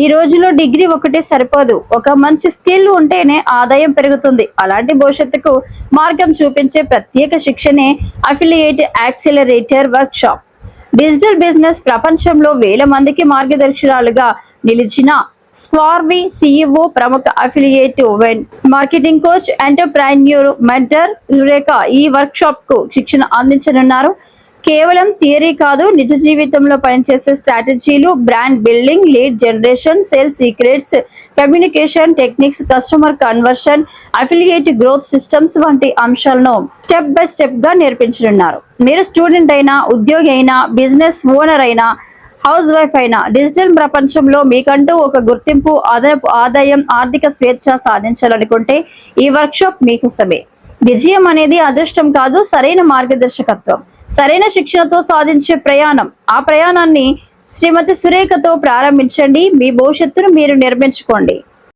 ఈ రోజులో డిగ్రీ ఒకటే సరిపోదు, ఒక మంచి స్కిల్ ఉంటేనే ఆదాయం పెరుగుతుంది. అలాంటి భవిష్యత్తుకు మార్గం చూపించే ప్రత్యేక శిక్షణే affiliate accelerator workshop. Digital business ప్రపంచంలో వేల మందికి మార్గదర్శకురాలుగా నిలిచిన స్క్వార్వి సిఇఓ, ప్రముఖ affiliate marketing coach, entrepreneur mentor యురేకా ఈ వర్క్ షాప్ కు శిక్షణ అందించనున్నారు. కేవలం థియరీ కాదు, నిజ జీవితంలో పనిచేసే స్ట్రాటజీలు, brand building, lead generation, sales secrets, communication techniques, customer conversion, affiliate growth systems వంటి అంశాలను స్టెప్ బై స్టెప్ గా నేర్పించనున్నారు. మీరు స్టూడెంట్ అయినా, ఉద్యోగి అయినా, బిజినెస్ ఓనర్ అయినా, హౌస్ వైఫ్ అయినా, డిజిటల్ ప్రపంచంలో మీకంటూ ఒక గుర్తింపు, ఆదాయం, ఆర్థిక స్వేచ్ఛ సాధించాలనుకుంటే ఈ వర్క్ షాప్ మీకోసమే. విజయం అనేది అదృష్టం కాదు, సరైన మార్గదర్శకత్వం, సరైన శిక్షణతో సాధించే ప్రయాణం. ఆ ప్రయాణాన్ని శ్రీమతి సురేఖతో ప్రారంభించండి. మీ భవిష్యత్తును మీరు నిర్మించుకోండి.